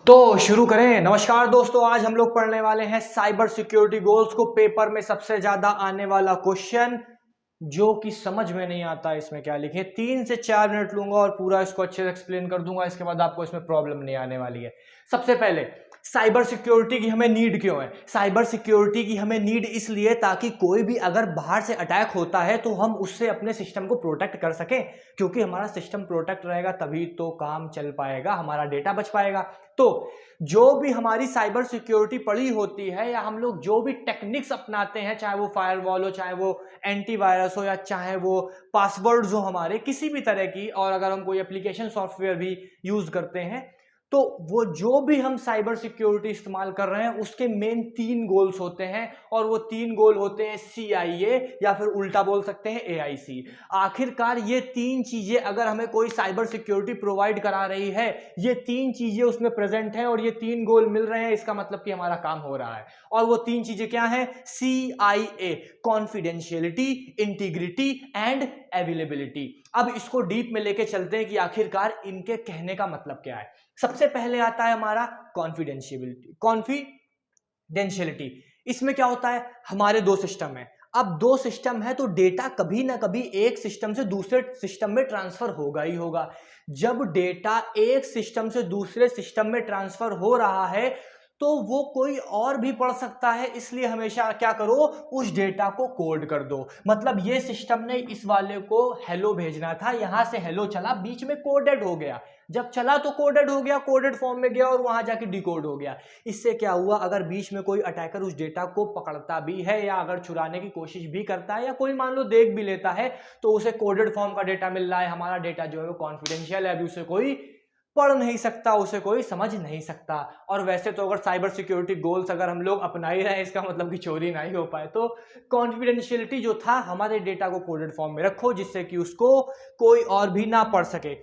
तो शुरू करें। नमस्कार दोस्तों, आज हम लोग पढ़ने वाले हैं साइबर सिक्योरिटी गोल्स को। पेपर में सबसे ज्यादा आने वाला क्वेश्चन जो कि समझ में नहीं आता इसमें क्या लिखे। 3 से 4 मिनट लूंगा और पूरा इसको अच्छे से एक्सप्लेन कर दूंगा। इसके बाद आपको इसमें प्रॉब्लम नहीं आने वाली है। सबसे पहले साइबर सिक्योरिटी की हमें नीड क्यों है? साइबर सिक्योरिटी की हमें नीड इसलिए ताकि कोई भी अगर बाहर से अटैक होता है तो हम उससे अपने सिस्टम को प्रोटेक्ट कर सकें, क्योंकि हमारा सिस्टम प्रोटेक्ट रहेगा तभी तो काम चल पाएगा, हमारा डेटा बच पाएगा। तो जो भी हमारी साइबर सिक्योरिटी पड़ी होती है या हम लोग जो भी टेक्निक्स अपनाते हैं, चाहे वो फायरवॉल हो, चाहे वो एंटीवायरस हो, या चाहे वो पासवर्ड्स हो हमारे किसी भी तरह की, और अगर हम कोई एप्लीकेशन सॉफ्टवेयर भी यूज करते हैं, तो वो जो भी हम साइबर सिक्योरिटी इस्तेमाल कर रहे हैं उसके मेन 3 गोल्स होते हैं। और वो 3 गोल होते हैं CIA, या फिर उल्टा बोल सकते हैं AIC। आखिरकार ये 3 चीजें अगर हमें कोई साइबर सिक्योरिटी प्रोवाइड करा रही है, ये 3 चीजें उसमें प्रेजेंट हैं और ये 3 गोल मिल रहे हैं, इसका मतलब कि हमारा काम हो रहा है। और वो 3 चीजें क्या हैं? CIA, confidentiality, integrity and availability. अब इसको डीप में लेके चलते हैं कि आखिरकार इनके कहने का मतलब क्या है। सबसे पहले आता है हमारा कॉन्फिडेंशियलिटी। इसमें क्या होता है? हमारे 2 सिस्टम है। अब 2 सिस्टम है तो डेटा कभी ना कभी एक सिस्टम से दूसरे सिस्टम में ट्रांसफर होगा ही होगा। जब डेटा एक सिस्टम से दूसरे सिस्टम में ट्रांसफर हो रहा है तो वो कोई और भी पढ़ सकता है, इसलिए हमेशा क्या करो, उस डेटा को कोड कर दो। मतलब ये सिस्टम ने इस वाले को हेलो भेजना था, यहां से हेलो चला, बीच में कोडेड हो गया। जब चला तो कोडेड हो गया, कोडेड फॉर्म में गया और वहां जाके डिकोड हो गया। इससे क्या हुआ, अगर बीच में कोई अटैकर उस डेटा को पकड़ता भी है या अगर चुराने की कोशिश भी करता है या कोई मान लो देख भी लेता है, तो उसे कोडेड फॉर्म का डेटा मिल रहा है। हमारा डेटा जो है वो कॉन्फिडेंशियल है, अभी उसे कोई पढ़ नहीं सकता, उसे कोई समझ नहीं सकता। और वैसे तो अगर साइबर सिक्योरिटी गोल्स अगर हम लोग अपना ही रहे, इसका मतलब कि चोरी ना ही हो पाए, तो कॉन्फिडेंशियलिटी जो था, हमारे डेटा को कोडेड फॉर्म में रखो जिससे कि उसको कोई और भी ना पढ़ सके।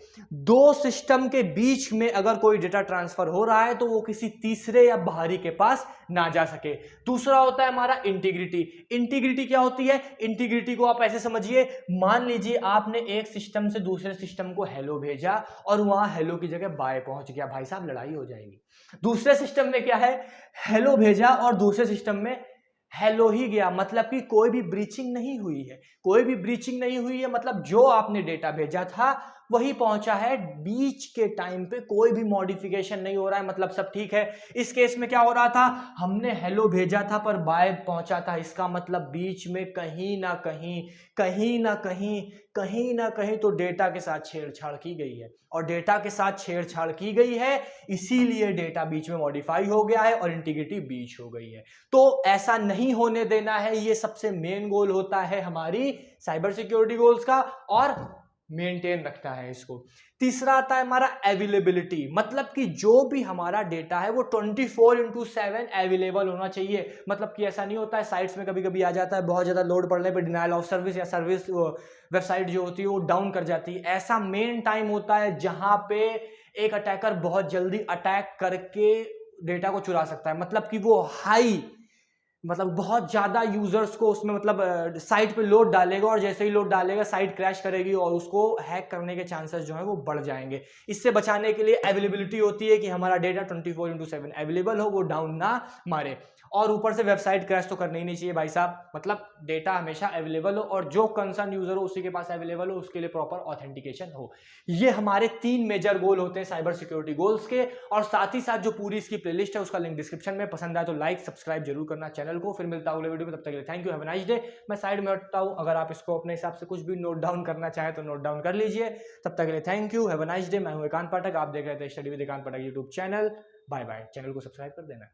2 सिस्टम के बीच में अगर कोई डेटा ट्रांसफर हो रहा है तो वो किसी तीसरे या बाहरी के पास ना जा सके। दूसरा होता है हमारा इंटीग्रिटी। इंटीग्रिटी क्या होती है? इंटीग्रिटी को आप ऐसे समझिए, मान लीजिए आपने एक सिस्टम से दूसरे सिस्टम को हेलो भेजा और वहां हेलो की जगह बाय पहुंच गया, भाई साहब लड़ाई हो जाएगी। दूसरे सिस्टम में क्या है? हेलो भेजा और दूसरे सिस्टम में हेलो ही गया, मतलब कि कोई भी ब्रीचिंग नहीं हुई है। कोई भी ब्रीचिंग नहीं हुई है, मतलब जो आपने डेटा भेजा था वही पहुंचा है। बीच के टाइम पे कोई भी मॉडिफिकेशन नहीं हो रहा है, मतलब सब ठीक है। इस केस में क्या हो रहा था, हमने हेलो भेजा था पर बाय पहुंचा था, इसका मतलब बीच में कहीं ना कहीं तो डेटा के साथ छेड़छाड़ की गई है। और डेटा के साथ छेड़छाड़ की गई है, इसीलिए डेटा बीच में मॉडिफाई हो गया है और इंटीग्रिटी बीच हो गई है। तो ऐसा नहीं होने देना है, ये सबसे मेन गोल होता है हमारी साइबर सिक्योरिटी गोल्स का, और मेंटेन रखना है इसको। तीसरा आता है हमारा अवेलेबिलिटी, मतलब कि जो भी हमारा डेटा है वो 24/7 अवेलेबल होना चाहिए। मतलब कि ऐसा नहीं होता है, साइट्स में कभी कभी आ जाता है बहुत ज्यादा लोड पड़ने पे डिनायल ऑफ सर्विस या सर्विस वेबसाइट जो होती है वो डाउन कर जाती है। ऐसा मेन टाइम होता है जहां पे एक अटैकर बहुत जल्दी अटैक करके डेटा को चुरा सकता है। मतलब कि वो मतलब बहुत ज्यादा यूजर्स को उसमें मतलब साइट पे लोड डालेगा और जैसे ही लोड डालेगा साइट क्रैश करेगी और उसको हैक करने के चांसेस जो है वो बढ़ जाएंगे। इससे बचाने के लिए अवेलेबिलिटी होती है कि हमारा डेटा 24/7 अवेलेबल हो, वो डाउन ना मारे। और ऊपर से वेबसाइट क्रैश तो करनी ही नहीं चाहिए भाई साहब, मतलब डेटा हमेशा अवेलेबल हो और जो कंसर्न यूजर हो उसी के पास अवेलेबल हो, उसके लिए प्रॉपर ऑथेंटिकेशन हो। ये हमारे 3 मेजर गोल होते हैं साइबर सिक्योरिटी गोल्स के। और साथ ही साथ जो पूरी इसकी प्लेलिस्ट है उसका लिंक डिस्क्रिप्शन में, पसंद आए तो लाइक सब्सक्राइब जरूर करना चैनल को। फिर मिलता हूं अगले वीडियो में, तब तक के लिए thank you, have a nice day. मैं साइड में हटता हूं, अगर आप इसको अपने हिसाब से कुछ भी नोट डाउन करना चाहें तो नोट डाउन कर लीजिए। तब तक के लिए thank you, have a nice day. मैं हूं एकांत पाठक, आप देख रहे थे study with Ekant Pathak YouTube channel. Bye bye. Channel को सब्सक्राइब कर देना।